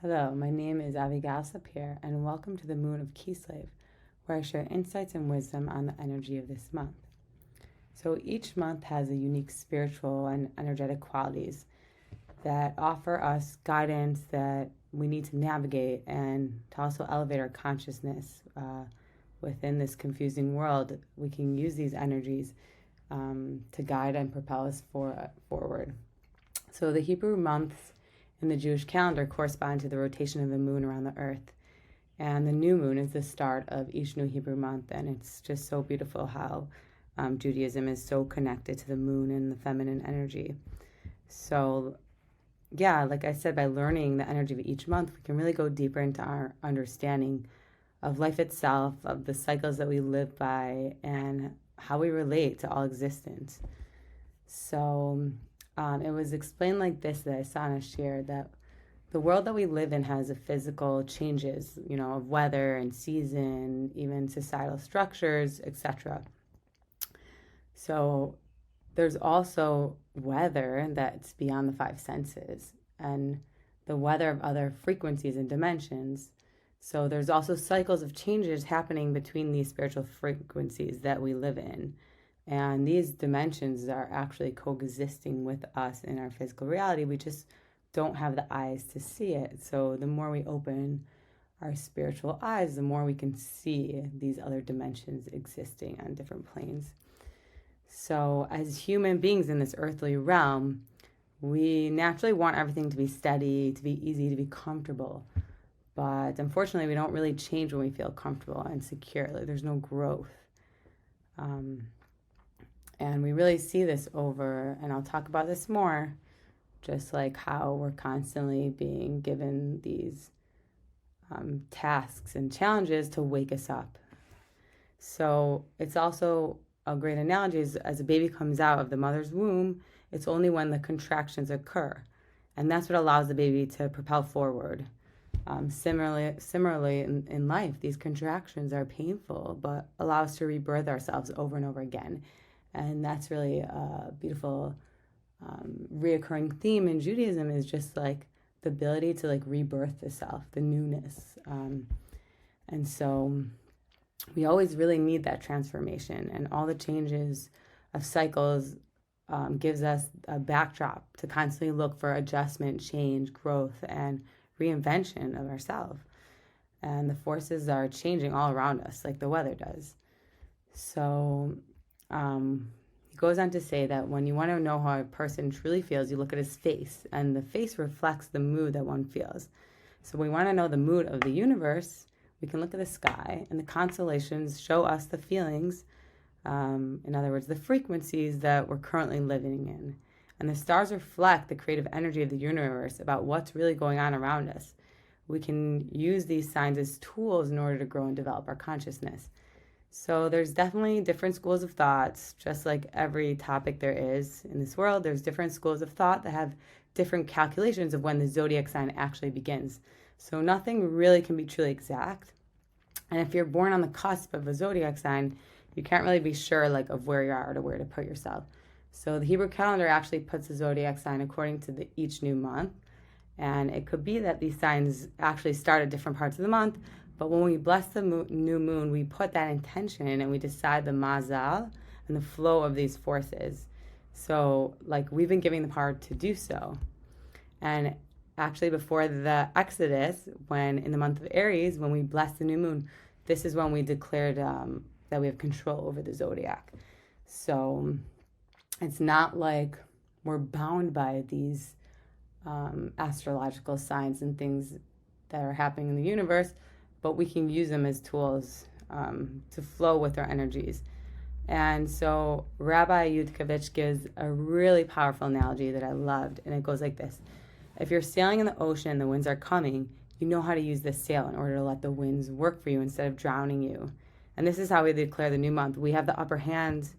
Hello, my name is Abigail Sapir, and welcome to the Moon of Kislev, where I share insights and wisdom on the energy of this month. So each month has a unique spiritual and energetic qualities that offer us guidance that we need to navigate and to also elevate our consciousness within this confusing world. We can use these energies to guide and propel us forward. So the Hebrew months in the Jewish calendar correspond to the rotation of the moon around the earth. And the new moon is the start of each new Hebrew month. And it's just so beautiful how Judaism is so connected to the moon and the feminine energy. So, yeah, like I said, by learning the energy of each month, we can really go deeper into our understanding of life itself, of the cycles that we live by, and how we relate to all existence. So, it was explained like this that I saw in a share that the world that we live in has a physical changes, of weather and season, even societal structures, etc. So there's also weather that's beyond the five senses and the weather of other frequencies and dimensions. So there's also cycles of changes happening between these spiritual frequencies that we live in. And these dimensions are actually coexisting with us in our physical reality. We just don't have the eyes to see it. So the more we open our spiritual eyes, the more we can see these other dimensions existing on different planes. So as human beings in this earthly realm, we naturally want everything to be steady, to be easy, to be comfortable. But unfortunately, we don't really change when we feel comfortable and secure. Like, there's no growth. And we really see this over, and I'll talk about this more, just like how we're constantly being given these tasks and challenges to wake us up. So it's also a great analogy is as a baby comes out of the mother's womb, it's only when the contractions occur. And that's what allows the baby to propel forward. Similarly in life, these contractions are painful, but allow us to rebirth ourselves over and over again. And that's really a beautiful reoccurring theme in Judaism is just like the ability to like rebirth the self, the newness. And so we always really need that transformation, and all the changes of cycles gives us a backdrop to constantly look for adjustment, change, growth, and reinvention of ourselves. And the forces are changing all around us, like the weather does. So he goes on to say that when you want to know how a person truly feels, you look at his face, and the face reflects the mood that one feels. So when we want to know the mood of the universe, we can look at the sky, and the constellations show us the feelings, in other words, the frequencies that we're currently living in. And the stars reflect the creative energy of the universe about what's really going on around us. We can use these signs as tools in order to grow and develop our consciousness. So there's definitely different schools of thoughts, just like every topic there is in this world. There's different schools of thought that have different calculations of when the zodiac sign actually begins. So nothing really can be truly exact. And if you're born on the cusp of a zodiac sign, you can't really be sure like of where you are or where to put yourself. So the Hebrew calendar actually puts the zodiac sign according to each new month. And it could be that these signs actually start at different parts of the month. But when we bless the new moon, we put that intention and we decide the mazal and the flow of these forces. So, like, we've been given the power to do so. And actually, before the Exodus, when in the month of Aries, when we bless the new moon, this is when we declared that we have control over the zodiac. So, it's not like we're bound by these astrological signs and things that are happening in the universe, but we can use them as tools to flow with our energies. And so Rabbi Yudkovich gives a really powerful analogy that I loved, and it goes like this. If you're sailing in the ocean and the winds are coming, you know how to use this sail in order to let the winds work for you instead of drowning you. And this is how we declare the new month. We have the upper hand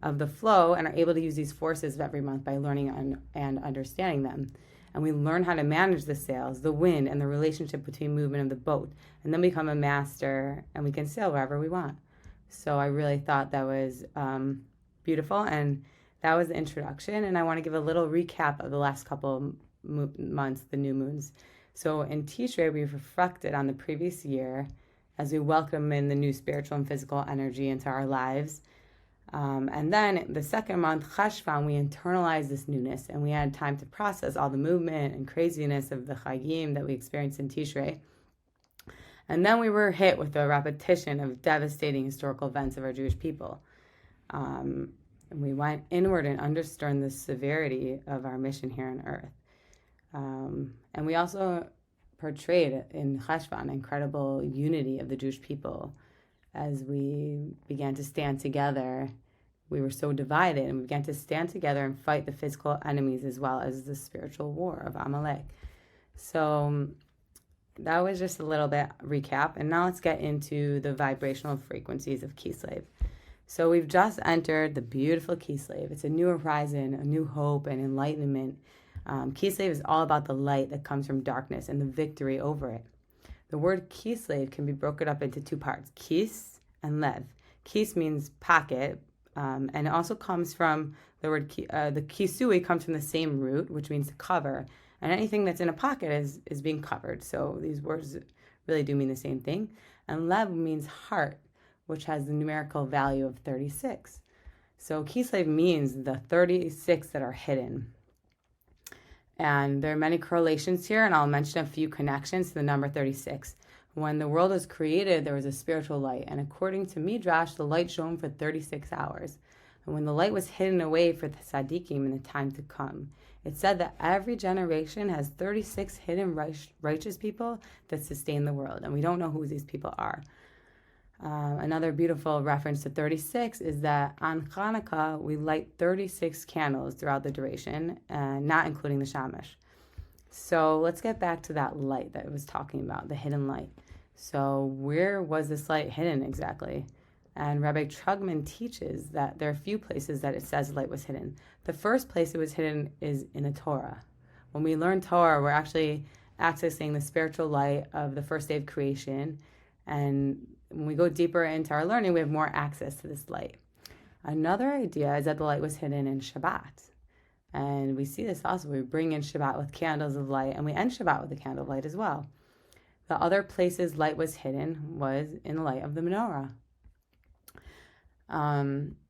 of the flow and are able to use these forces of every month by learning and understanding them. And we learn how to manage the sails, the wind, and the relationship between movement of the boat. And then become a master, and we can sail wherever we want. So I really thought that was beautiful, and that was the introduction. And I want to give a little recap of the last couple months, the new moons. So in Tishrei, we've reflected on the previous year as we welcome in the new spiritual and physical energy into our lives. And then the second month, Cheshvan, we internalized this newness and we had time to process all the movement and craziness of the Chagim that we experienced in Tishrei. And then we were hit with the repetition of devastating historical events of our Jewish people. And we went inward and understood the severity of our mission here on earth. And we also portrayed in Cheshvan incredible unity of the Jewish people. As we began to stand together, we were so divided, and we began to stand together and fight the physical enemies as well as the spiritual war of Amalek. So that was just a little bit recap, and now let's get into the vibrational frequencies of Kislev. So we've just entered the beautiful Kislev. It's a new horizon, a new hope and enlightenment. Kislev is all about the light that comes from darkness and the victory over it. The word Kislev can be broken up into two parts, kis and lev. Kis means pocket, and it also comes from the word, the kisui comes from the same root, which means to cover. And anything that's in a pocket is being covered. So these words really do mean the same thing. And lev means heart, which has the numerical value of 36. So Kislev means the 36 that are hidden. And there are many correlations here, and I'll mention a few connections to the number 36. When the world was created, there was a spiritual light, and according to Midrash, the light shone for 36 hours. And when the light was hidden away for the tzaddikim in the time to come, it said that every generation has 36 hidden righteous people that sustain the world, and we don't know who these people are. Another beautiful reference to 36 is that on Hanukkah, we light 36 candles throughout the duration, not including the shamash. So let's get back to that light that I was talking about, the hidden light. So where was this light hidden exactly? And Rabbi Trugman teaches that there are a few places that it says light was hidden. The first place it was hidden is in the Torah. When we learn Torah, we're actually accessing the spiritual light of the first day of creation, and when we go deeper into our learning, we have more access to this light. Another idea is that the light was hidden in Shabbat. And we see this also. We bring in Shabbat with candles of light, and we end Shabbat with a candle of light as well. The other places light was hidden was in the light of the menorah.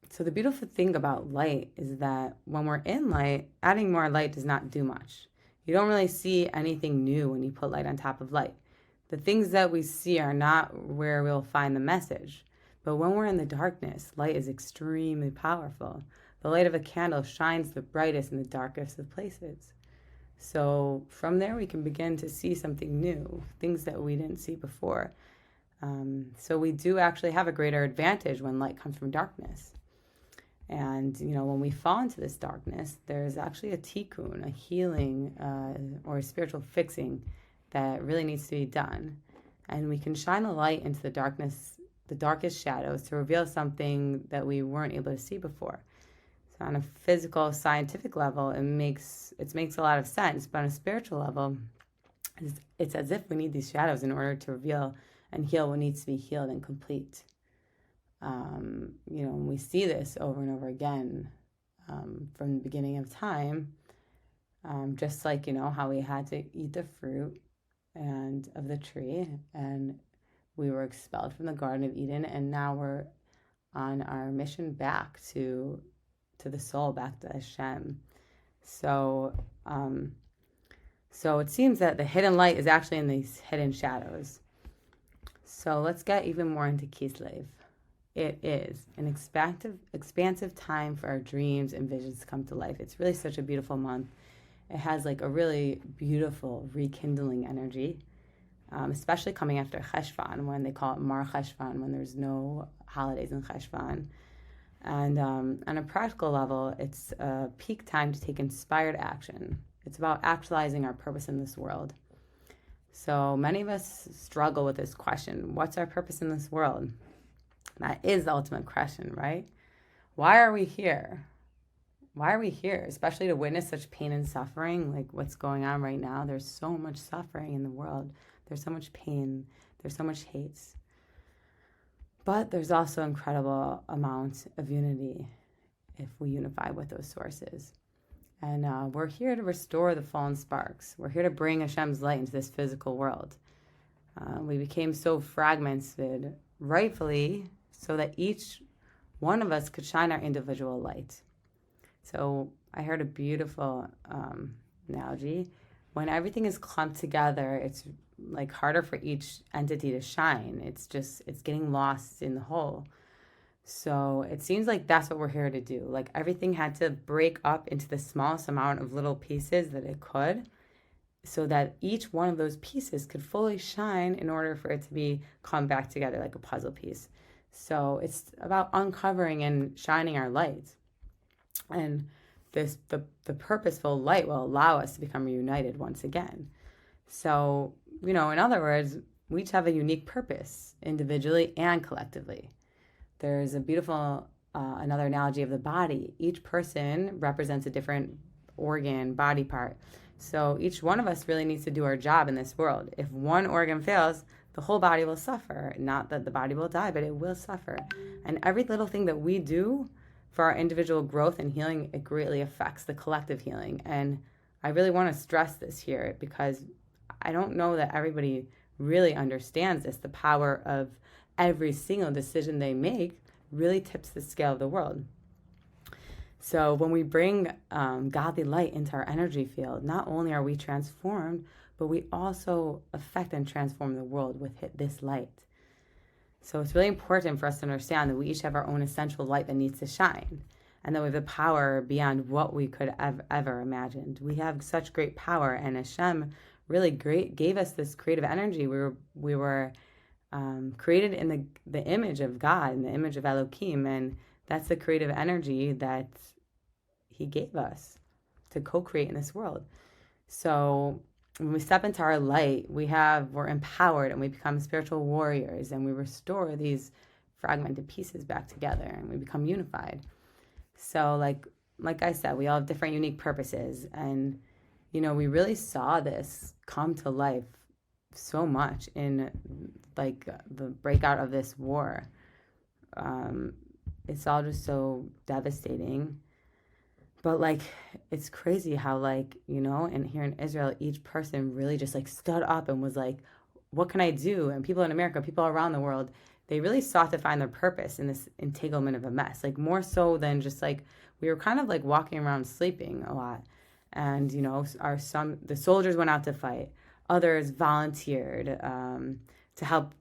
So the beautiful thing about light is that when we're in light, adding more light does not do much. You don't really see anything new when you put light on top of light. The things that we see are not where we'll find the message. But when we're in the darkness, light is extremely powerful. The light of a candle shines the brightest in the darkest of places. So from there, we can begin to see something new, things that we didn't see before. So we do actually have a greater advantage when light comes from darkness. And, when we fall into this darkness, there's actually a tikkun, a healing, or a spiritual fixing that really needs to be done. And we can shine a light into the darkness, the darkest shadows, to reveal something that we weren't able to see before. So on a physical, scientific level, it makes a lot of sense. But on a spiritual level, it's as if we need these shadows in order to reveal and heal what needs to be healed and complete. And we see this over and over again from the beginning of time. Just like, how we had to eat the fruit and of the tree, and we were expelled from the Garden of Eden, and now we're on our mission back to the soul, back to Hashem. So it seems that the hidden light is actually in these hidden shadows. So let's get even more into Kislev. It is an expansive time for our dreams and visions to come to life. It's really such a beautiful month. It has like a really beautiful rekindling energy, especially coming after Cheshvan, when they call it Mar Cheshvan, when there's no holidays in Cheshvan. And on a practical level, it's a peak time to take inspired action. It's about actualizing our purpose in this world. So many of us struggle with this question: what's our purpose in this world? That is the ultimate question, right? Why are we here? Why are we here? Especially to witness such pain and suffering, like what's going on right now. There's so much suffering in the world. There's so much pain. There's so much hate. But there's also incredible amounts of unity if we unify with those sources. And we're here to restore the fallen sparks. We're here to bring Hashem's light into this physical world. We became so fragmented, rightfully, so that each one of us could shine our individual light. So I heard a beautiful analogy. When everything is clumped together, it's like harder for each entity to shine. It's getting lost in the whole. So it seems like that's what we're here to do. Like everything had to break up into the smallest amount of little pieces that it could, so that each one of those pieces could fully shine in order for it to come back together like a puzzle piece. So it's about uncovering and shining our light. And the purposeful light will allow us to become reunited once again. So, in other words, we each have a unique purpose, individually and collectively. There's a beautiful, another analogy of the body. Each person represents a different organ, body part. So each one of us really needs to do our job in this world. If one organ fails, the whole body will suffer. Not that the body will die, but it will suffer. And every little thing that we do for our individual growth and healing, it greatly affects the collective healing. And I really want to stress this here because I don't know that everybody really understands this. The power of every single decision they make really tips the scale of the world. So when we bring godly light into our energy field, not only are we transformed, but we also affect and transform the world with this light. So it's really important for us to understand that we each have our own essential light that needs to shine, and that we have the power beyond what we could have ever imagined. We have such great power, and Hashem really gave us this creative energy. We were created in the image of God, in the image of Elohim, and that's the creative energy that He gave us to co-create in this world. So when we step into our light, we're empowered and we become spiritual warriors, and we restore these fragmented pieces back together, and we become unified. So like I said, we all have different unique purposes, and we really saw this come to life so much in the breakout of this war. It's all just so devastating. But it's crazy how and here in Israel, each person really just stood up and was like, what can I do? And people in America, people around the world, they really sought to find their purpose in this entanglement of a mess. More so than just we were kind of walking around sleeping a lot. And, the soldiers went out to fight. Others volunteered to help,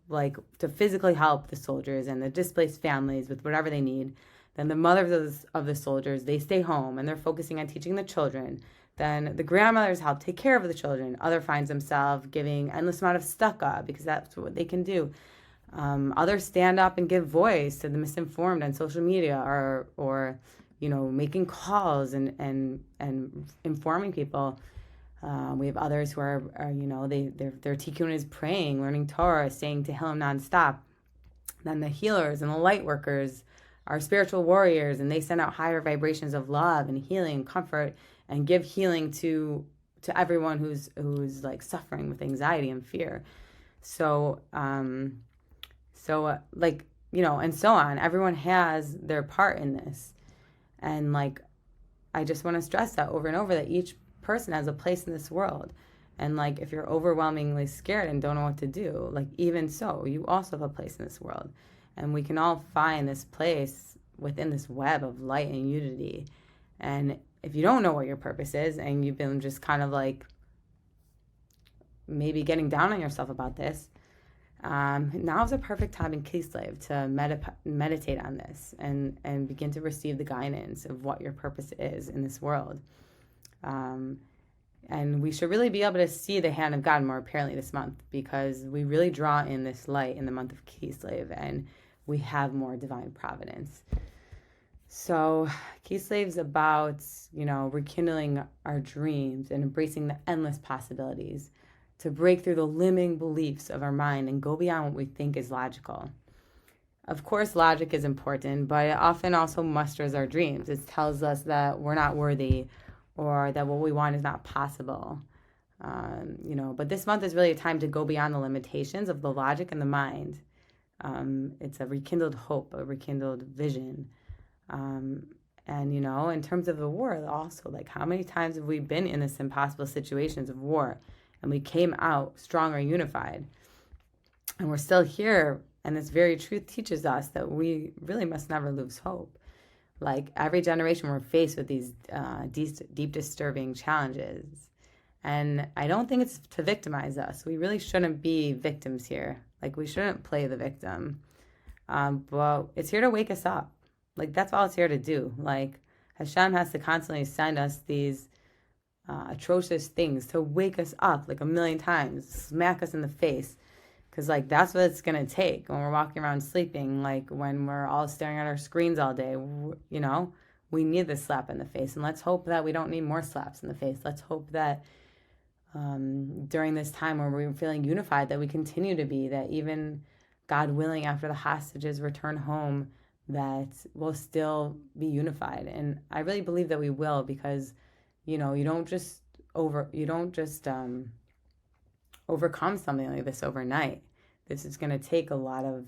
to physically help the soldiers and the displaced families with whatever they need. Then the mothers of the soldiers, they stay home and they're focusing on teaching the children. Then the grandmothers help take care of the children. Other finds themselves giving endless amount of stucca because that's what they can do. Others stand up and give voice to the misinformed on social media or making calls and informing people. We have others who are their tikkun is praying, learning Torah, staying Tehillim nonstop. Then the healers and the light workers are spiritual warriors, and they send out higher vibrations of love and healing and comfort and give healing to everyone who's suffering with anxiety and fear. So and so on. Everyone has their part in this. And I just want to stress that over and over, that each person has a place in this world. And if you're overwhelmingly scared and don't know what to do, even so, you also have a place in this world. And we can all find this place within this web of light and unity. And if you don't know what your purpose is, and you've been just kind of maybe getting down on yourself about this, now is a perfect time in Kislev to meditate on this and begin to receive the guidance of what your purpose is in this world. And we should really be able to see the hand of God more apparently this month, because we really draw in this light in the month of Kislev, and we have more divine providence. So Kislev's about, rekindling our dreams and embracing the endless possibilities, to break through the limiting beliefs of our mind and go beyond what we think is logical. Of course, logic is important, but it often also musters our dreams. It tells us that we're not worthy, or that what we want is not possible. But this month is really a time to go beyond the limitations of the logic and the mind. It's a rekindled hope, a rekindled vision. And, in terms of the war, also, like, how many times have we been in this impossible situations of war and we came out stronger, unified? And we're still here. And this very truth teaches us that we really must never lose hope. Like, every generation, we're faced with these deep, disturbing challenges. And I don't think it's to victimize us. We really shouldn't be victims here. Like, we shouldn't play the victim. But it's here to wake us up. Like, that's all it's here to do. Like, Hashem has to constantly send us these atrocious things to wake us up like a million times, smack us in the face. Because, like, that's what it's going to take when we're walking around sleeping, like, when we're all staring at our screens all day. We need this slap in the face. And let's hope that we don't need more slaps in the face. Let's hope that during this time where we're feeling unified, that we continue to be, that even, God willing, after the hostages return home, that we'll still be unified. And I really believe that we will, because, you don't just overcome something like this overnight. This is going to take a lot of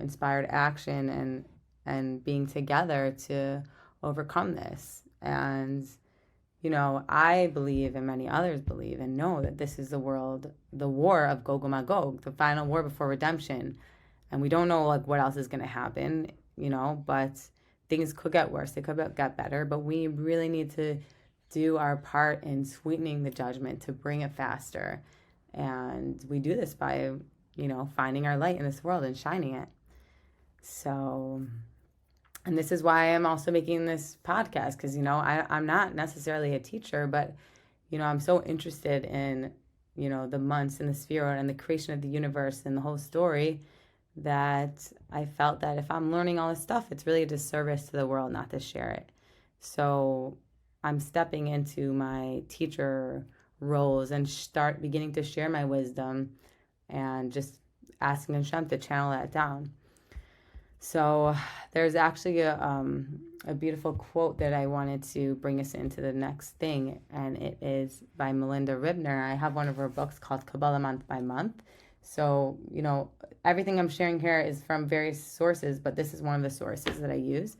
inspired action and being together to overcome this. And I believe, and many others believe and know, that this is the war of Gog and Magog, the final war before redemption. And we don't know, like, what else is going to happen, but things could get worse. They could get better. But we really need to do our part in sweetening the judgment to bring it faster. And we do this by, finding our light in this world and shining it. So, and this is why I'm also making this podcast, because, I'm not necessarily a teacher, but, I'm so interested in, the months and the sphere and the creation of the universe and the whole story, that I felt that if I'm learning all this stuff, it's really a disservice to the world not to share it. So I'm stepping into my teacher roles and beginning to share my wisdom and just asking Hashem to channel that down. So there's actually a beautiful quote that I wanted to bring us into the next thing, and it is by Melinda Ribner. I have one of her books called Kabbalah Month by Month. So, everything I'm sharing here is from various sources, but this is one of the sources that I use.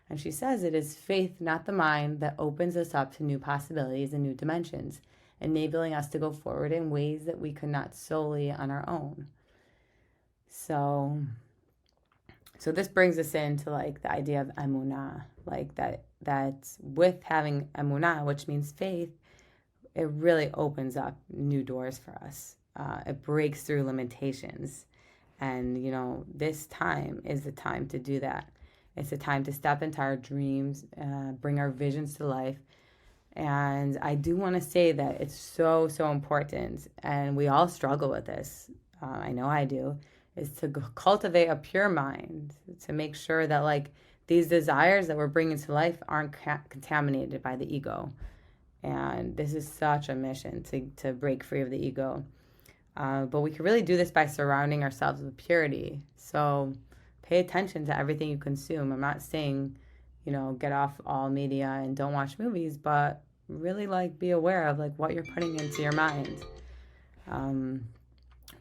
And she says, it is faith, not the mind, that opens us up to new possibilities and new dimensions, enabling us to go forward in ways that we could not solely on our own. So this brings us into, like, the idea of emunah, like that with having emunah, which means faith, it really opens up new doors for us. It breaks through limitations. And, this time is the time to do that. It's a time to step into our dreams, bring our visions to life. And I do want to say that it's so, so important. And we all struggle with this. I know I do. Is to cultivate a pure mind, to make sure that, like, these desires that we're bringing to life aren't contaminated by the ego. And this is such a mission to break free of the ego. But we can really do this by surrounding ourselves with purity. So pay attention to everything you consume. I'm not saying, get off all media and don't watch movies, but really, like, be aware of, like, what you're putting into your mind.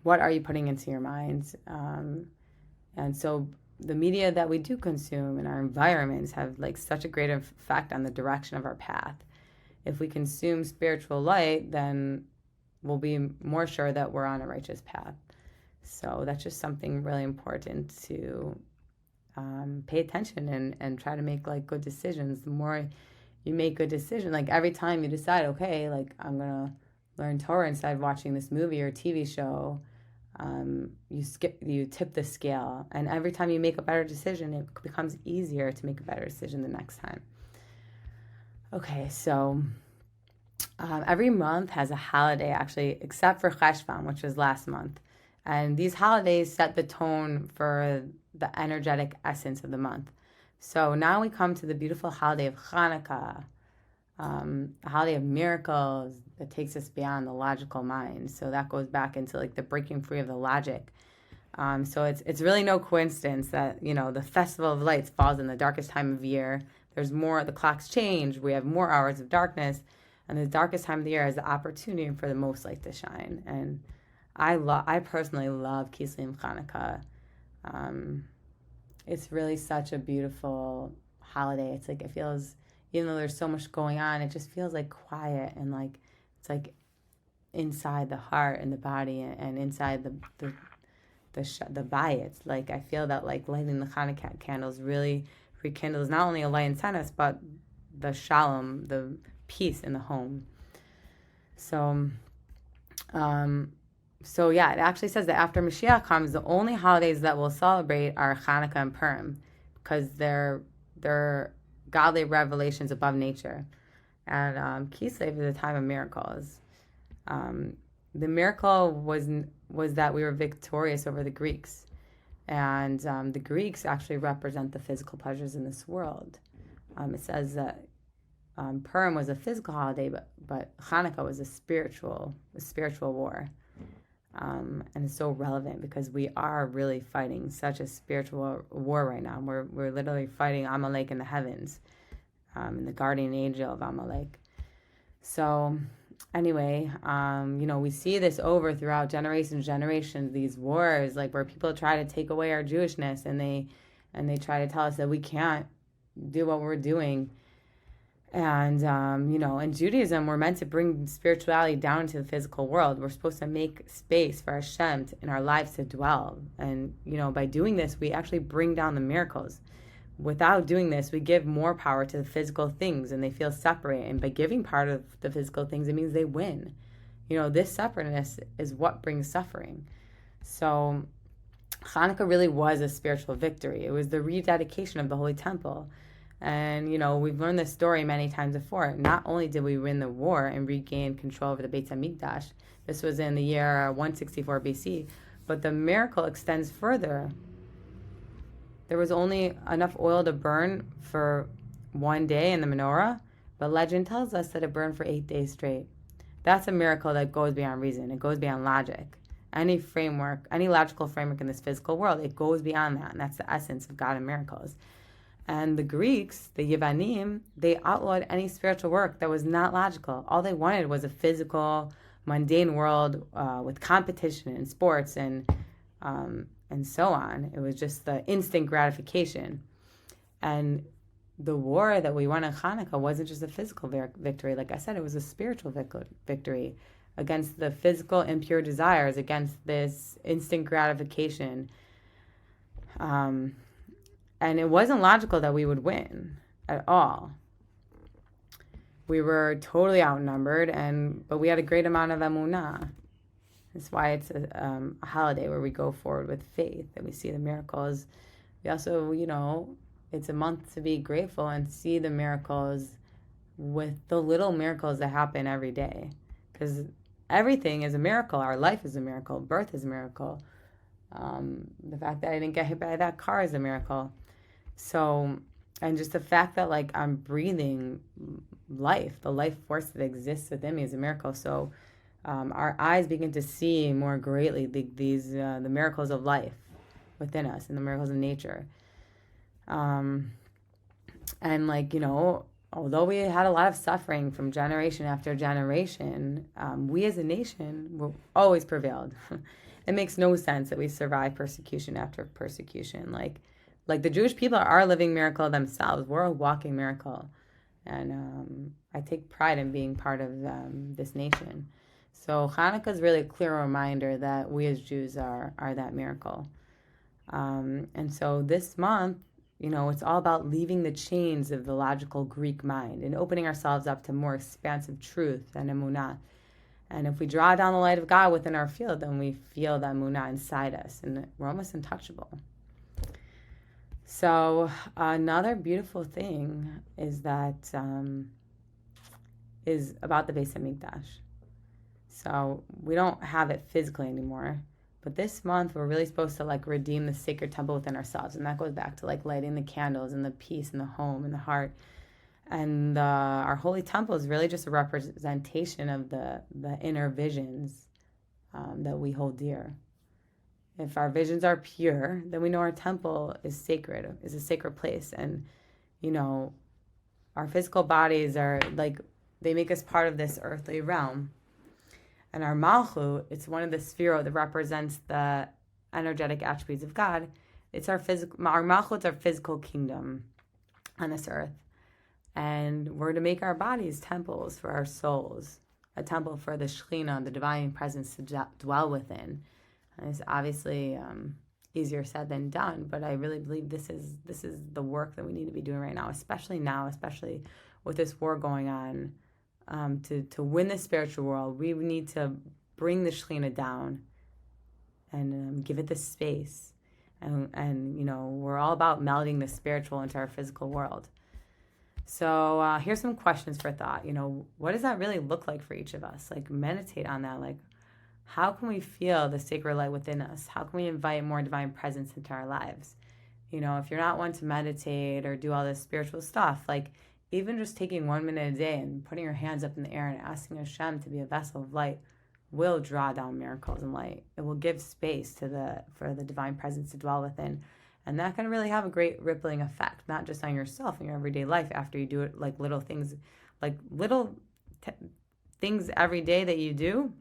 What are you putting into your mind? And so the media that we do consume in our environments have, like, such a great effect on the direction of our path. If we consume spiritual light, then we'll be more sure that we're on a righteous path. So that's just something really important to pay attention and try to make, like, good decisions. The more you make good decisions, like, every time you decide, okay, like, I'm going to learn Torah instead of watching this movie or TV show, you tip the scale. And every time you make a better decision, it becomes easier to make a better decision the next time. Okay, so every month has a holiday, actually, except for Cheshvan, which was last month. And these holidays set the tone for the energetic essence of the month. So now we come to the beautiful holiday of Hanukkah, a holiday of miracles that takes us beyond the logical mind. So that goes back into, like, the breaking free of the logic. So it's really no coincidence that, the Festival of Lights falls in the darkest time of year. There's more, the clocks change, we have more hours of darkness, and the darkest time of the year is the opportunity for the most light to shine. And I personally love Kislev Hanukkah. It's really such a beautiful holiday. It's like it feels, even though there's so much going on, it just feels like quiet and like it's like inside the heart and the body and inside the bayit. Like I feel that like lighting the Hanukkah candles really rekindles not only a light inside us, but the shalom, the peace in the home. So, yeah, it actually says that after Mashiach comes, the only holidays that we'll celebrate are Hanukkah and Purim, because they're godly revelations above nature. And Kislev is a time of miracles. The miracle was that we were victorious over the Greeks, and the Greeks actually represent the physical pleasures in this world. It says that Purim was a physical holiday, but Hanukkah was a spiritual war. And it's so relevant because we are really fighting such a spiritual war right now. We're literally fighting Amalek in the heavens, and the guardian angel of Amalek. So anyway, we see this over throughout generations, these wars, like where people try to take away our Jewishness, and they try to tell us that we can't do what we're doing. And, in Judaism, we're meant to bring spirituality down into the physical world. We're supposed to make space for Hashem in our lives to dwell. And, by doing this, we actually bring down the miracles. Without doing this, we give more power to the physical things, and they feel separate. And by giving part of the physical things, it means they win. This separateness is what brings suffering. So Hanukkah really was a spiritual victory. It was the rededication of the Holy Temple. And, we've learned this story many times before. Not only did we win the war and regain control over the Beit HaMikdash, this was in the year 164 BC, but the miracle extends further. There was only enough oil to burn for one day in the menorah, but legend tells us that it burned for 8 days straight. That's a miracle that goes beyond reason. It goes beyond logic. Any logical framework in this physical world, it goes beyond that, and that's the essence of God and miracles. And the Greeks, the Yevanim, they outlawed any spiritual work that was not logical. All they wanted was a physical, mundane world with competition and sports and so on. It was just the instant gratification. And the war that we won in Hanukkah wasn't just a physical victory. Like I said, it was a spiritual victory against the physical impure desires, against this instant gratification. And it wasn't logical that we would win at all. We were totally outnumbered, but we had a great amount of emunah. That's why it's a holiday where we go forward with faith and we see the miracles. We also, it's a month to be grateful and see the miracles with the little miracles that happen every day. Because everything is a miracle. Our life is a miracle. Birth is a miracle. The fact that I didn't get hit by that car is a miracle. So, and just the fact that like I'm breathing life, the life force that exists within me is a miracle. So our eyes begin to see more greatly the miracles of life within us and the miracles of nature. And although we had a lot of suffering from generation after generation, we as a nation always prevailed. It makes no sense that we survive persecution after persecution. Like the Jewish people are a living miracle themselves. We're a walking miracle. And I take pride in being part of this nation. So Hanukkah is really a clear reminder that we as Jews are that miracle. And so this month, it's all about leaving the chains of the logical Greek mind and opening ourselves up to more expansive truth and emunah. And if we draw down the light of God within our field, then we feel the emunah inside us, and we're almost untouchable. So another beautiful thing is that is about the Beit HaMikdash. So we don't have it physically anymore, but this month we're really supposed to redeem the sacred temple within ourselves, and that goes back to lighting the candles and the peace in the home and the heart. And our holy temple is really just a representation of the inner visions that we hold dear. If our visions are pure, then we know our temple is sacred, is a sacred place. And, our physical bodies are they make us part of this earthly realm. And our malchut, it's one of the sphero that represents the energetic attributes of God. It's our malchut's our physical kingdom. on this earth. And we're to make our bodies temples for our souls, a temple for the Shekhinah, the divine presence to dwell within. And it's obviously easier said than done, but I really believe this is the work that we need to be doing right now, especially with this war going on. To win the spiritual world, we need to bring the Shekhinah down and give it the space. And we're all about melding the spiritual into our physical world. So here's some questions for thought. What does that really look like for each of us? Like, meditate on that. Like, how can we feel the sacred light within us? How can we invite more divine presence into our lives? If you're not one to meditate or do all this spiritual stuff, like even just taking 1 minute a day and putting your hands up in the air and asking Hashem to be a vessel of light will draw down miracles and light. It will give space for the divine presence to dwell within. And that can really have a great rippling effect, not just on yourself in your everyday life after you do it, like little things every day that you do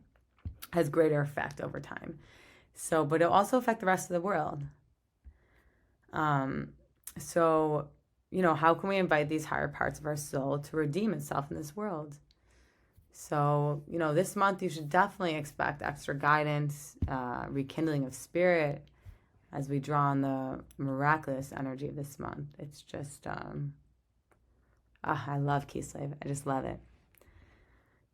has greater effect over time. But it'll also affect the rest of the world. How can we invite these higher parts of our soul to redeem itself in this world? So, this month you should definitely expect extra guidance, rekindling of spirit, as we draw on the miraculous energy of this month. It's just, I love Kislev. I just love it.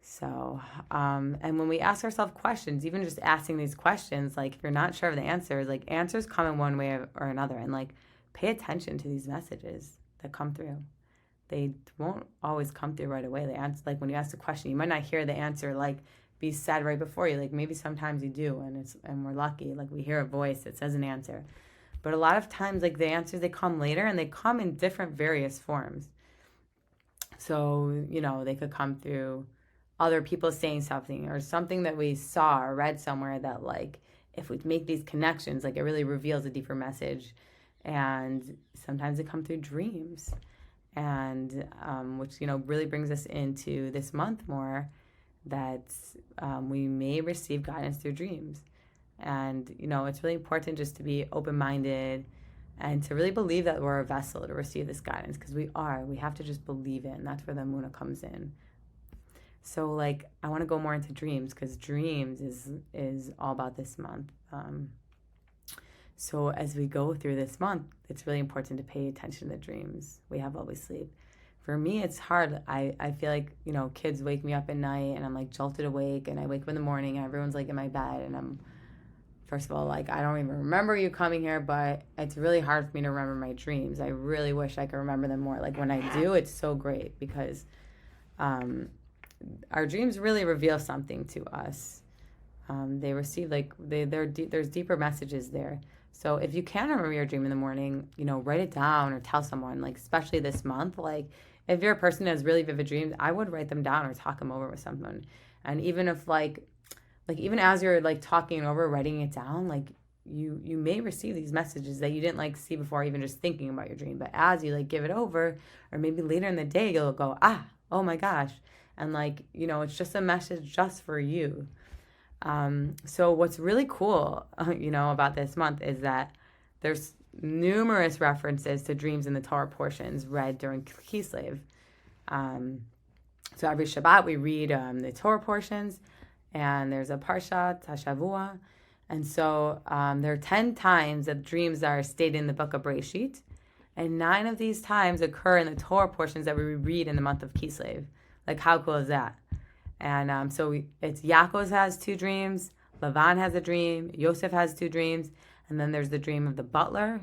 So, and when we ask ourselves questions, even just asking these questions, like if you're not sure of the answers, like answers come in one way or another, and like pay attention to these messages that come through. They won't always come through right away. They answer, like when you ask the question, you might not hear the answer like be said right before you. Like maybe sometimes you do, and we're lucky. Like we hear a voice that says an answer, but a lot of times like the answers, they come later, and they come in different various forms. So they could come through other people saying something, or something that we saw or read somewhere that like if we make these connections, like it really reveals a deeper message. And sometimes they come through dreams, and which really brings us into this month more, that we may receive guidance through dreams. And it's really important just to be open-minded and to really believe that we're a vessel to receive this guidance, because we have to just believe it, and that's where the Muna comes in. So like I want to go more into dreams, because dreams is all about this month. So as we go through this month, it's really important to pay attention to the dreams we have while we sleep. For me, it's hard. I feel like, kids wake me up at night and I'm like jolted awake, and I wake up in the morning and everyone's like in my bed, and I'm, first of all, like I don't even remember you coming here, but it's really hard for me to remember my dreams. I really wish I could remember them more. Like when I do, it's so great, because our dreams really reveal something to us. They receive there's deeper messages there. So if you can remember your dream in the morning, write it down or tell someone, like especially this month. Like if you're a person that has really vivid dreams, I would write them down or talk them over with someone. And even if like even as you're like talking over, writing it down, like you may receive these messages that you didn't like see before, even just thinking about your dream. But as you like give it over, or maybe later in the day, you'll go, oh my gosh. And like, it's just a message just for you. So what's really cool, about this month is that there's numerous references to dreams in the Torah portions read during Kislev. So every Shabbat we read the Torah portions, and there's a Parsha, Tashavua. And so there are 10 times that dreams are stated in the book of Bereshit, and 9 of these times occur in the Torah portions that we read in the month of Kislev. Like, how cool is that? And it's Yaakov has 2 dreams, Lavan has a dream, Yosef has 2 dreams, and then there's the dream of the butler,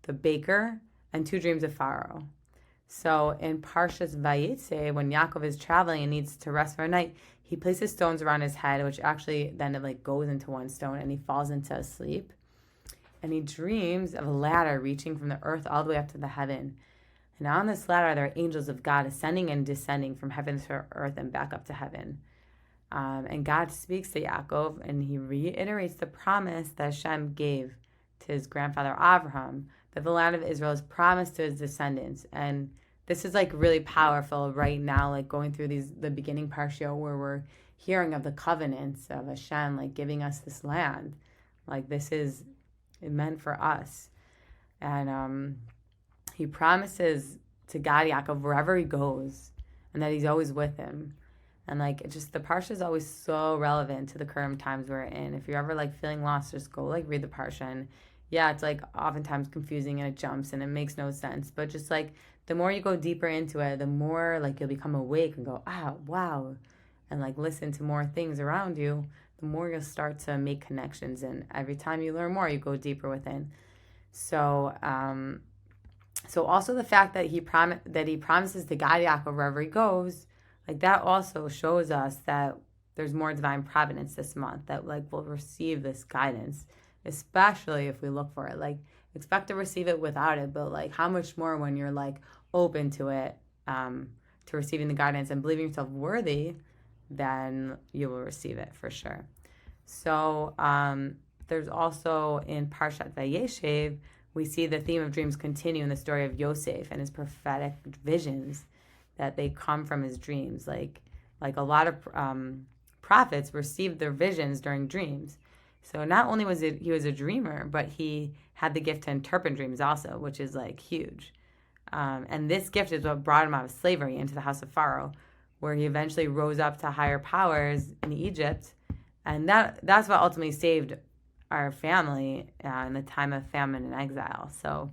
the baker, and 2 dreams of Pharaoh. So in Parshas Vayetze, when Yaakov is traveling and needs to rest for a night, he places stones around his head, which actually then it like goes into one stone, and he falls into a sleep. And he dreams of a ladder reaching from the earth all the way up to the heaven. And on this ladder, there are angels of God ascending and descending from heaven to earth and back up to heaven. And God speaks to Yaakov, and he reiterates the promise that Hashem gave to his grandfather Abraham, that the land of Israel is promised to his descendants. And this is like really powerful right now, like going through the beginning parsha where we're hearing of the covenants of Hashem, like giving us this land. Like this is meant for us. And he promises to God Yaakov wherever he goes, and that he's always with him. And like, it just, the parsha is always so relevant to the current times we're in. If you're ever like feeling lost, just go like read the parsha. And yeah, it's like oftentimes confusing and it jumps and it makes no sense. But just like the more you go deeper into it, the more like you'll become awake and go, ah, wow, and like listen to more things around you, the more you'll start to make connections. And every time you learn more, you go deeper within. So, so also the fact that he promises to guide Yaakov wherever he goes, like that also shows us that there's more divine providence this month, that like we'll receive this guidance, especially if we look for it. Like expect to receive it without it, but like how much more when you're like open to it, to receiving the guidance and believing yourself worthy, then you will receive it for sure. So there's also in Parshat Vayeshev, we see the theme of dreams continue in the story of Yosef and his prophetic visions, that they come from his dreams. Like a lot of prophets received their visions during dreams. So not only was he was a dreamer, but he had the gift to interpret dreams also, which is like huge. And this gift is what brought him out of slavery into the house of Pharaoh, where he eventually rose up to higher powers in Egypt. And that's what ultimately saved our family in the time of famine and exile. So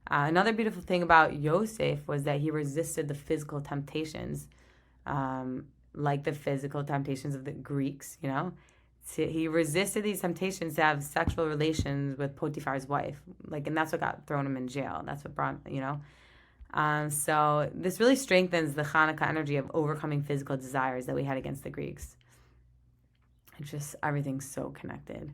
another beautiful thing about Yosef was that he resisted the physical temptations, like the physical temptations of the Greeks, you know. So he resisted these temptations to have sexual relations with Potiphar's wife. And that's what got thrown him in jail. That's what brought, you know. So this really strengthens the Hanukkah energy of overcoming physical desires that we had against the Greeks. It's just, everything's so connected.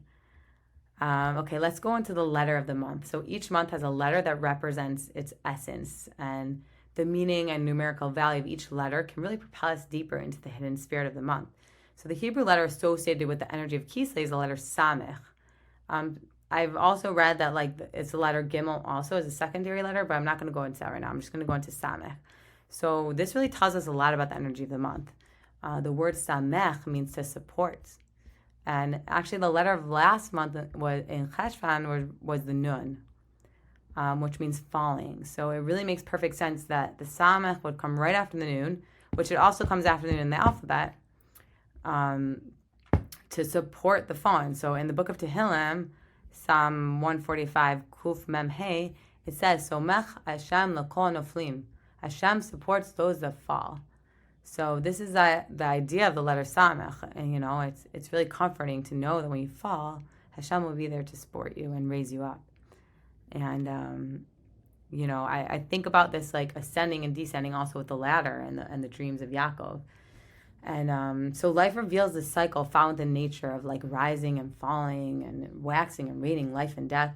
Okay, let's go into the letter of the month. So each month has a letter that represents its essence, and the meaning and numerical value of each letter can really propel us deeper into the hidden spirit of the month. So the Hebrew letter associated with the energy of Kislev is the letter Samech. I've also read that like it's the letter Gimel also as a secondary letter, but I'm not going to go into that right now. I'm just going to go into Samech. So this really tells us a lot about the energy of the month. The word Samech means to support. And actually, the letter of last month was in Cheshvan was the Nun, which means falling. So it really makes perfect sense that the Samech would come right after the Nun, which it also comes after the Nun in the alphabet, to support the fallen. So in the book of Tehillim, Psalm 145, Kuf Mem Hey, it says, Somech Hashem l'kol noflim. Hashem supports those that fall. So this is the idea of the letter Samech, and you know it's really comforting to know that when you fall, Hashem will be there to support you and raise you up. And you know, I think about this like ascending and descending also with the ladder and the dreams of Yaakov. And so life reveals this cycle found in nature of like rising and falling and waxing and waning, life and death.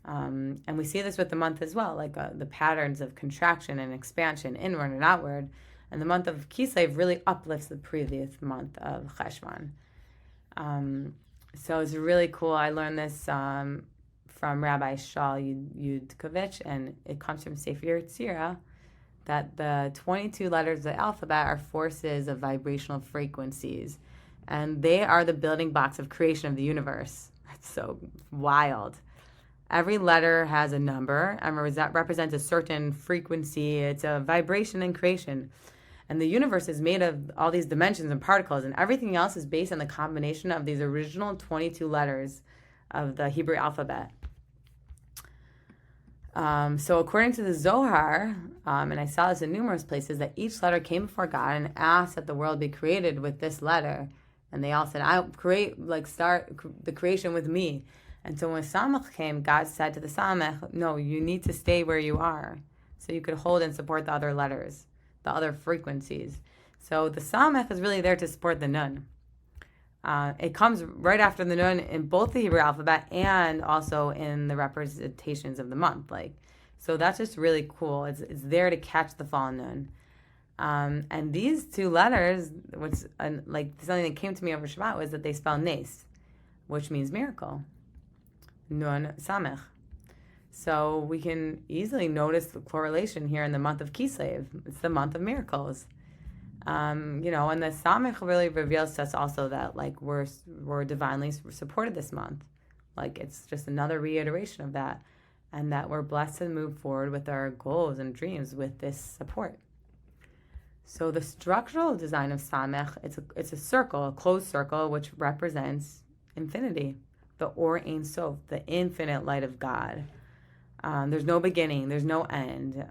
And we see this with the month as well, like the patterns of contraction and expansion, inward and outward. And the month of Kislev really uplifts the previous month of Cheshvan. So it's really cool. I learned this from Rabbi Shaul Yudkovich, and it comes from Sefer Yetzirah, that the 22 letters of the alphabet are forces of vibrational frequencies, and they are the building blocks of creation of the universe. That's so wild. Every letter has a number and represents a certain frequency. It's a vibration in creation. And the universe is made of all these dimensions and particles, and everything else is based on the combination of these original 22 letters of the Hebrew alphabet. So according to the Zohar, and I saw this in numerous places, that each letter came before God and asked that the world be created with this letter. And they all said, start the creation with me. And so when Samech came, God said to the Samech, no, you need to stay where you are so you could hold and support the other letters, the other frequencies. So the Samech is really there to support the Nun. It comes right after the Nun in both the Hebrew alphabet and also in the representations of the month. So that's just really cool. It's there to catch the fallen Nun. And these two letters, something that came to me over Shabbat, was that they spell Nes, which means miracle. Nun Samech. So we can easily notice the correlation here in the month of Kislev. It's the month of miracles. And the Samech really reveals to us also that we're divinely supported this month. It's just another reiteration of that. and that we're blessed to move forward with our goals and dreams with this support. So the structural design of Samech, it's a circle, a closed circle, which represents infinity, the Or Ein Sof, the infinite light of God. There's no beginning, there's no end.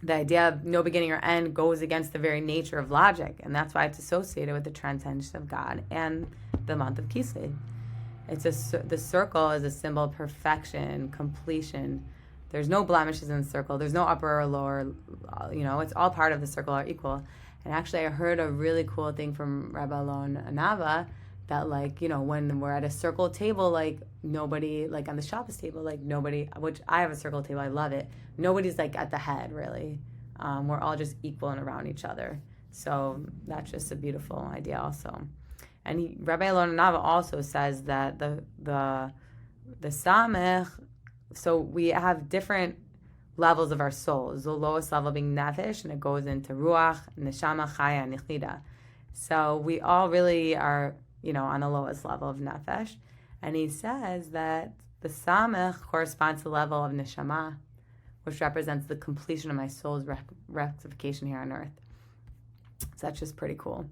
The idea of no beginning or end goes against the very nature of logic, and that's why it's associated with the transcension of God and the month of Kislev. The circle is a symbol of perfection, completion. There's no blemishes in the circle. There's no upper or lower. It's all part of the circle are equal. And actually, I heard a really cool thing from Rabbi Alon Anava that, when we're at a circle table, nobody, on the Shabbos table, nobody, which I have a circle table, I love it. Nobody's, at the head, really. We're all just equal and around each other. So that's just a beautiful idea also. And Rabbi Alon Anava also says that the Samech, so we have different levels of our souls. The lowest level being Nefesh, and it goes into Ruach, Neshama, Chaya, and Nechida. So we all really are, on the lowest level of Nefesh. And he says that the Samech corresponds to the level of Neshama, which represents the completion of my soul's rectification here on earth. So that's just pretty cool.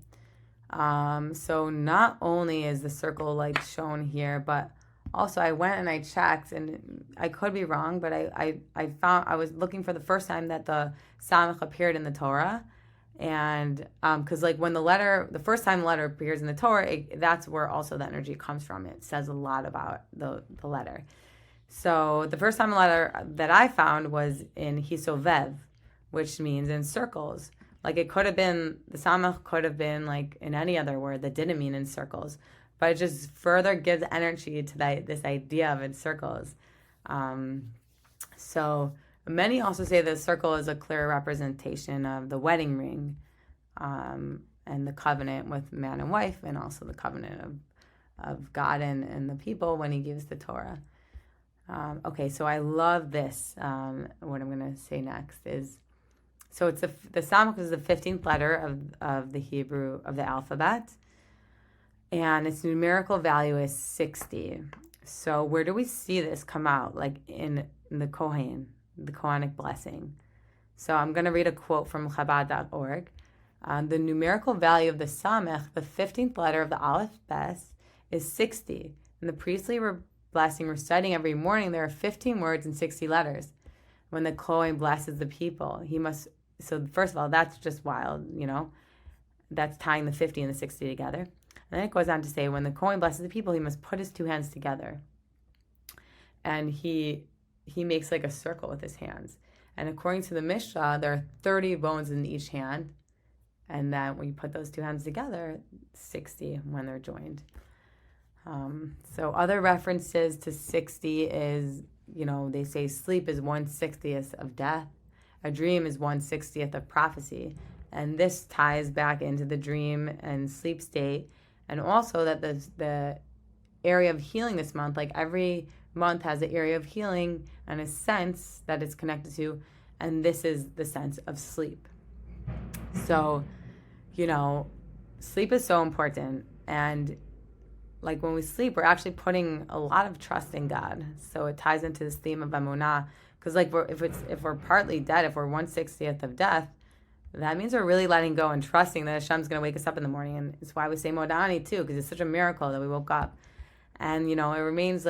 So not only is the circle shown here, but also I went and I checked, and I could be wrong, but I found, I was looking for the first time that the Samech appeared in the Torah, and because when the first time the letter appears in the Torah, that's where also the energy comes from. It says a lot about the letter. So the first time the letter that I found was in Hisovev, which means in circles. It could have been, the Samech could have been in any other word that didn't mean in circles. But it just further gives energy to this idea of in circles. So many also say the circle is a clear representation of the wedding ring, and the covenant with man and wife, and also the covenant of God and the people when he gives the Torah. Okay, so I love this. What I'm going to say next is, so it's the Samech is the 15th letter of the Hebrew, of the alphabet, and its numerical value is 60. So where do we see this come out? In the Kohen, the Kohanic blessing. So I'm going to read a quote from Chabad.org. The numerical value of the Samech, the 15th letter of the Aleph Bes, is 60. In the priestly blessing reciting every morning, there are 15 words and 60 letters. When the Kohen blesses the people, he must... So first of all, that's just wild, That's tying the 50 and the 60 together. And then it goes on to say, when the Kohen blesses the people, he must put his two hands together. And he makes a circle with his hands. And according to the Mishnah, there are 30 bones in each hand. And then when you put those two hands together, 60 when they're joined. So other references to 60 is, they say sleep is 1/60th of death. A dream is 1/60th of prophecy. And this ties back into the dream and sleep state. And also that the area of healing this month, every month has an area of healing and a sense that it's connected to. And this is the sense of sleep. So, sleep is so important. And when we sleep, we're actually putting a lot of trust in God. So it ties into this theme of emunah. Because if we're partly dead, if we're 1/60th of death, that means we're really letting go and trusting that Hashem's going to wake us up in the morning. And it's why we say Modani too, because it's such a miracle that we woke up. And, it remains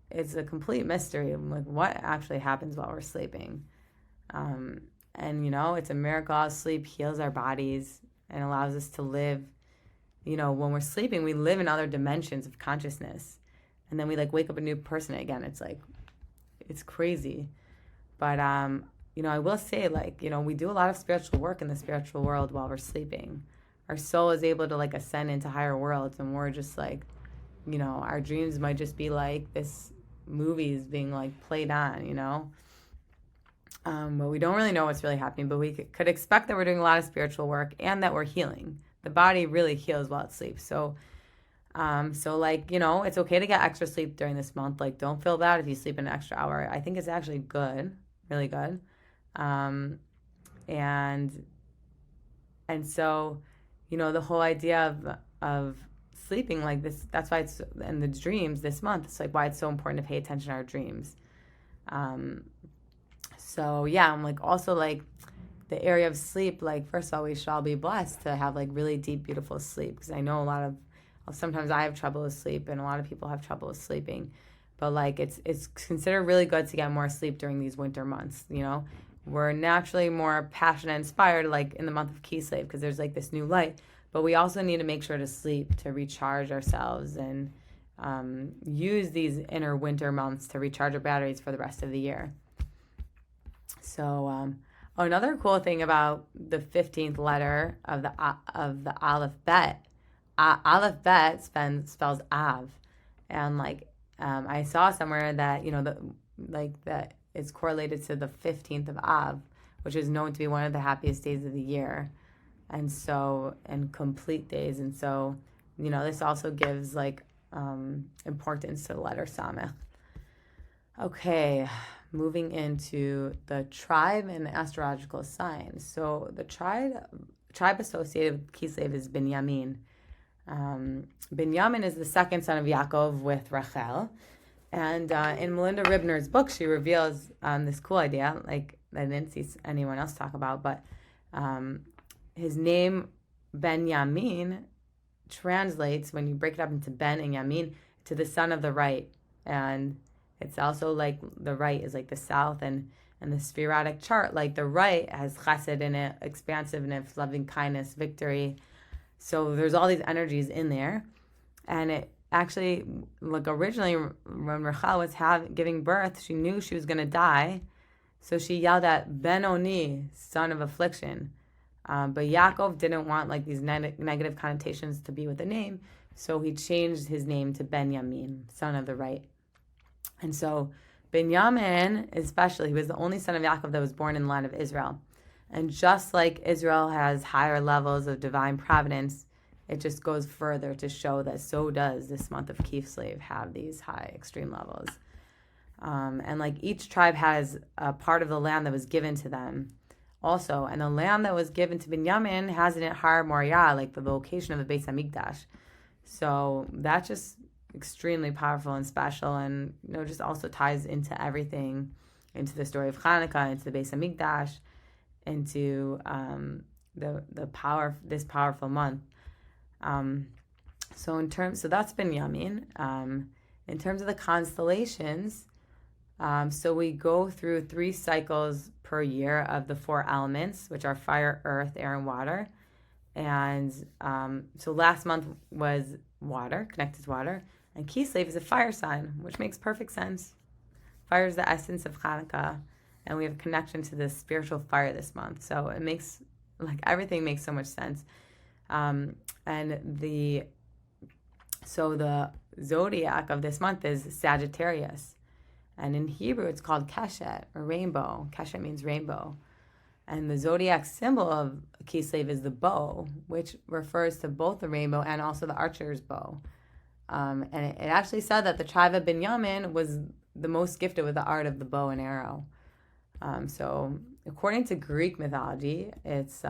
it's a complete mystery of what actually happens while we're sleeping. And, it's a miracle. Sleep heals our bodies and allows us to live. When we're sleeping, we live in other dimensions of consciousness. And then we wake up a new person again. It's crazy. But, I will say, we do a lot of spiritual work in the spiritual world while we're sleeping. Our soul is able to, ascend into higher worlds, and we're just, our dreams might just be this movies being, played on, But we don't really know what's really happening, but we could expect that we're doing a lot of spiritual work and that we're healing. The body really heals while it sleeps. So, it's okay to get extra sleep during this month. Don't feel bad if you sleep an extra hour. I think it's actually good. Really good. And so, the whole idea of sleeping this, that's why it's in the dreams this month. It's why it's so important to pay attention to our dreams. Um, so yeah, I'm like also like the area of sleep. Like first of all, we should all be blessed to have like really deep, beautiful sleep because I know a lot of sometimes I have trouble with sleep and a lot of people have trouble with sleeping. But like it's considered really good to get more sleep during these winter months. We're naturally more passionate and inspired like in the month of Kislev because there's like this new light. But we also need to make sure to sleep to recharge ourselves and use these inner winter months to recharge our batteries for the rest of the year. So another cool thing about the 15th letter of the Aleph Bet, Aleph Bet spells Av, and like I saw somewhere that that it's correlated to the 15th of Av, which is known to be one of the happiest days of the year, and complete days, and so this also gives like importance to the letter Samech. Okay, moving into the tribe and astrological signs. So the tribe associated with Kislev is Binyamin. Binyamin is the second son of Yaakov with Rachel. And in Melinda Ribner's book, she reveals this cool idea, like I didn't see anyone else talk about, but his name, Benyamin, translates, when you break it up into Ben and Yamin, to the son of the right. And it's also like the right is like the south, and the Sephirotic chart, like the right has chesed in it, expansiveness, loving kindness, victory. So there's all these energies in there. And it actually, like originally when Rachel was giving birth, she knew she was going to die. So she yelled at Ben-Oni, son of affliction. But Yaakov didn't want like these negative connotations to be with the name. So he changed his name to Benyamin, son of the right. And so Binyamin, especially, he was the only son of Yaakov that was born in the land of Israel. And just like Israel has higher levels of divine providence, it just goes further to show that so does this month of Kislev have these high extreme levels. And like each tribe has a part of the land that was given to them also. And the land that was given to Binyamin has in it Har Moriah, like the location of the Beis Hamikdash. So that's just extremely powerful and special, and just also ties into everything, into the story of Hanukkah, into the Beis Hamikdash, into the power, this powerful month. So that's Binyamin. In terms of the constellations, so we go through 3 cycles per year of the 4 elements, which are fire, earth, air, and water. And so last month was water, connected to water. And Kislev is a fire sign, which makes perfect sense. Fire is the essence of Hanukkah, and we have a connection to this spiritual fire this month. So it makes, like, everything makes so much sense. And the zodiac of this month is Sagittarius. And in Hebrew, it's called Keshet, or rainbow. Keshet means rainbow. And the zodiac symbol of Kislev is the bow, which refers to both the rainbow and also the archer's bow. And it actually said that the tribe of Binyamin was the most gifted with the art of the bow and arrow. So according to Greek mythology, it's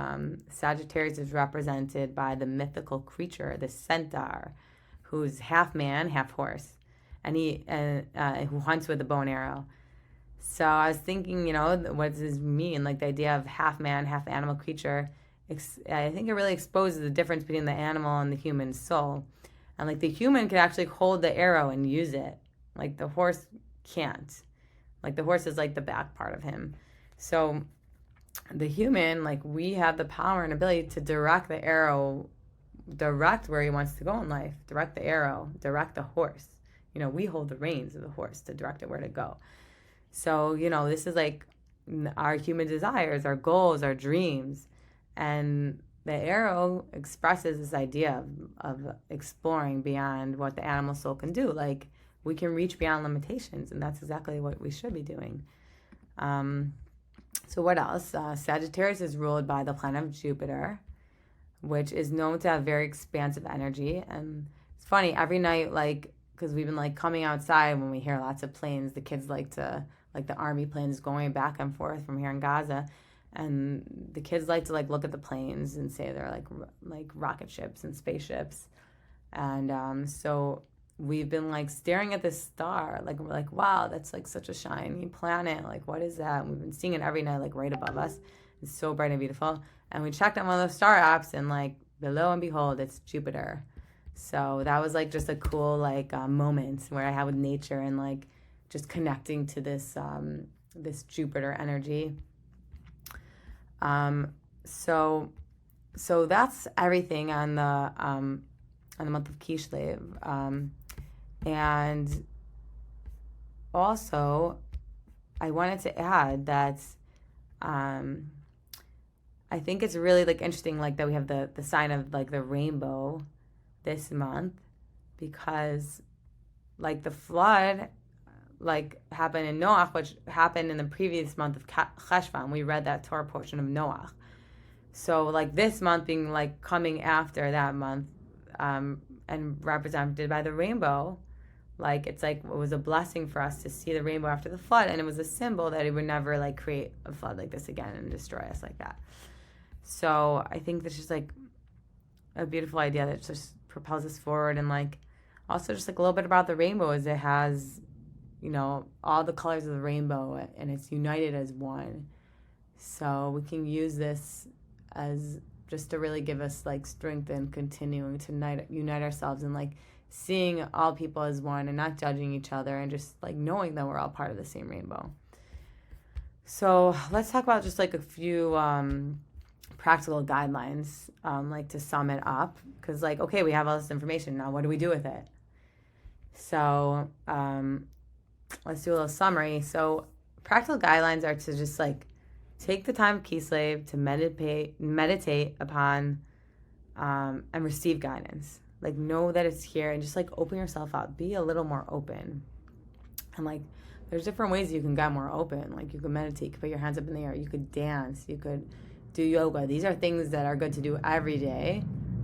Sagittarius is represented by the mythical creature, the centaur, who's half man, half horse, and who hunts with a bow and arrow. So I was thinking, what does this mean? Like the idea of half man, half animal creature. I think it really exposes the difference between the animal and the human soul. And like the human can actually hold the arrow and use it. Like the horse can't. Like the horse is like the back part of him. So the human, like we have the power and ability to direct the arrow, direct where he wants to go in life, direct the arrow, direct the horse. We hold the reins of the horse to direct it where to go. So, this is like our human desires, our goals, our dreams. And the arrow expresses this idea of exploring beyond what the animal soul can do. Like we can reach beyond limitations, and that's exactly what we should be doing. So what else? Sagittarius is ruled by the planet of Jupiter, which is known to have very expansive energy. And it's funny, every night, like, because we've been like coming outside when we hear lots of planes, the kids like to, like the army planes going back and forth from here in Gaza. And the kids like to like look at the planes and say they're like rocket ships and spaceships. And so we've been like staring at this star, like we're like, wow, that's like such a shiny planet, like what is that? And we've been seeing it every night, like right above us. It's so bright and beautiful. And we checked on one of those star apps, and like below and behold, it's Jupiter. So that was like just a cool like moment where I had with nature, and like just connecting to this Jupiter energy. So so that's everything on the month of Kislev. And also, I wanted to add that I think it's really like interesting, like that we have the sign of like the rainbow this month, because like the flood like happened in Noach, which happened in the previous month of Cheshvan. We read that Torah portion of Noach. So like this month being like coming after that month, and represented by the rainbow, like it's like it was a blessing for us to see the rainbow after the flood, and it was a symbol that it would never like create a flood like this again and destroy us like that. So I think that's just like a beautiful idea that just propels us forward. And like also just like a little bit about the rainbow is it has, all the colors of the rainbow, and it's united as one. So we can use this as just to really give us like strength and continuing to unite ourselves, and like seeing all people as one and not judging each other, and just like knowing that we're all part of the same rainbow. So let's talk about just like a few practical guidelines, like to sum it up, because like, okay, we have all this information, now what do we do with it? So let's do a little summary. So practical guidelines are to just like take the time of Kislev to meditate upon, and receive guidance. Like know that it's here, and just like open yourself up. Be a little more open. And like there's different ways you can get more open. Like you can meditate, you can put your hands up in the air, you could dance, you could do yoga. These are things that are good to do every day.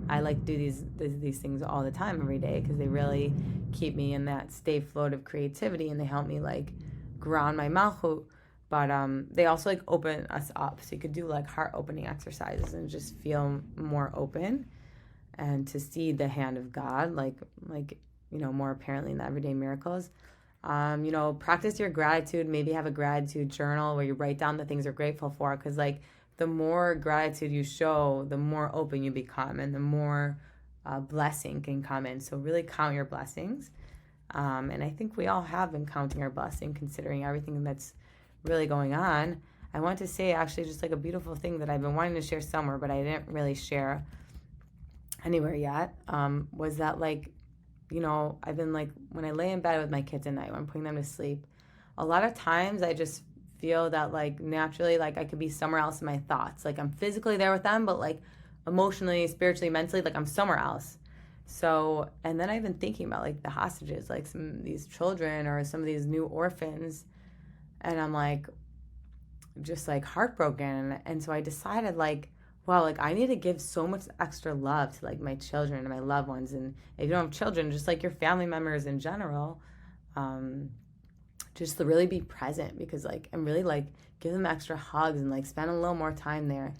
I like to do these things all the time every day, because they really keep me in that state float of creativity, and they help me like ground my malchut. But they also like open us up, so you could do like heart opening exercises and just feel more open, and to see the hand of God like more apparently in the everyday miracles. Practice your gratitude. Maybe have a gratitude journal where you write down the things you're grateful for, because like the more gratitude you show, the more open you become, and the more blessing can come in. So really count your blessings. And I think we all have been counting our blessing, considering everything that's really going on. I want to say actually just like a beautiful thing that I've been wanting to share somewhere, but I didn't really share anywhere yet, was that like, I've been like, when I lay in bed with my kids at night, when I'm putting them to sleep, a lot of times I just feel that like naturally, like I could be somewhere else in my thoughts. Like I'm physically there with them, but like emotionally, spiritually, mentally, like I'm somewhere else. So, and then I've been thinking about like the hostages, like some of these children or some of these new orphans, and I'm like, just like heartbroken. And so I decided like, wow, like I need to give so much extra love to like my children and my loved ones. And if you don't have children, just like your family members in general, just to really be present, because like, and really like give them extra hugs and like spend a little more time there.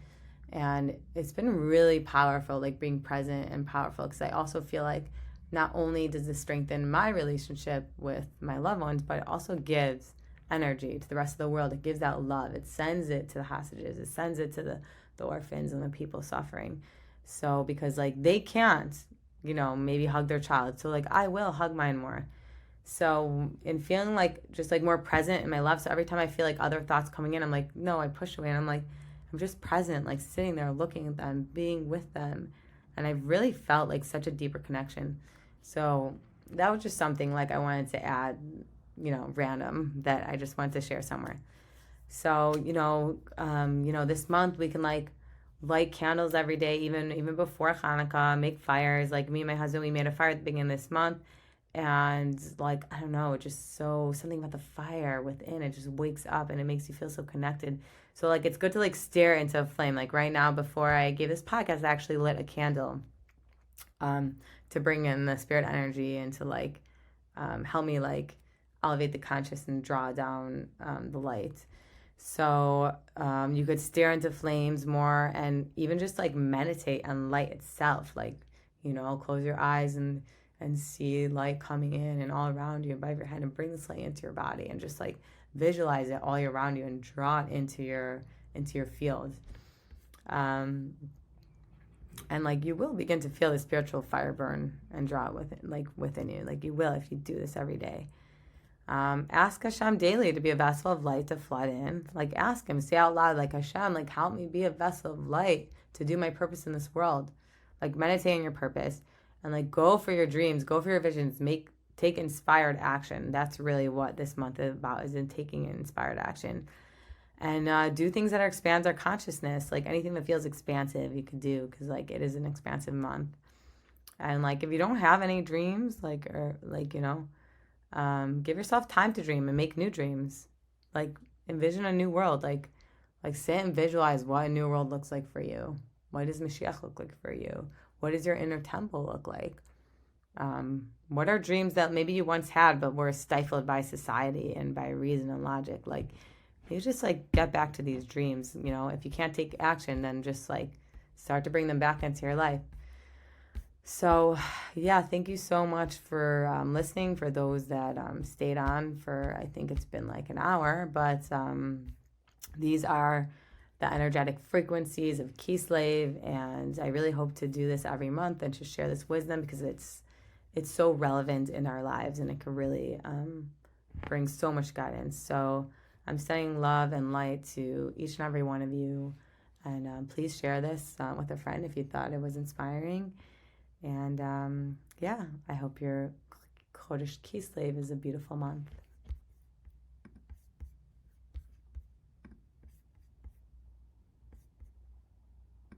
And it's been really powerful, like being present and powerful, because I also feel like not only does this strengthen my relationship with my loved ones, but it also gives energy to the rest of the world. It gives out love. It sends it to the hostages. It sends it to the orphans and the people suffering. So because like they can't, maybe hug their child. So like I will hug mine more. So in feeling like just like more present in my love. So every time I feel like other thoughts coming in, I'm like, no, I push away, and I'm like, I'm just present, like sitting there looking at them, being with them. And I've really felt like such a deeper connection. So that was just something like I wanted to add, random, that I just wanted to share somewhere. So, this month we can like light candles every day, even before Hanukkah, make fires. Like me and my husband, we made a fire at the beginning of this month. And like, I don't know, just something about the fire within, it just wakes up and it makes you feel so connected. So like, it's good to like stare into a flame. Like right now, before I gave this podcast, I actually lit a candle, to bring in the spirit energy and to like, help me like elevate the conscious and draw down, the light. So you could stare into flames more, and even just like meditate on light itself. Like, close your eyes and and see light coming in and all around you above your head, and bring this light into your body and just like visualize it all around you and draw it into your field. Um, and like you will begin to feel the spiritual fire burn and draw it within you. Like you will if you do this every day. Ask Hashem daily to be a vessel of light to flood in. Like ask him, say out loud, like, Hashem, like help me be a vessel of light to do my purpose in this world. Like meditate on your purpose and like go for your dreams, go for your visions, take inspired action. That's really what this month is about, is in taking inspired action. And do things that expands our consciousness, like anything that feels expansive you could do, because like it is an expansive month. And like if you don't have any dreams, give yourself time to dream and make new dreams. Like envision a new world. Like sit and visualize what a new world looks like for you. What does Mashiach look like for you? What does your inner temple look like? What are dreams that maybe you once had but were stifled by society and by reason and logic? Like you just like get back to these dreams. If you can't take action, then just like start to bring them back into your life. So, yeah, thank you so much for listening. For those that stayed on for, I think it's been like an hour, but these are the energetic frequencies of Kislev, and I really hope to do this every month and to share this wisdom, because it's so relevant in our lives, and it can really bring so much guidance. So I'm sending love and light to each and every one of you, and please share this with a friend if you thought it was inspiring. And I hope your Chodesh Kislev is a beautiful month.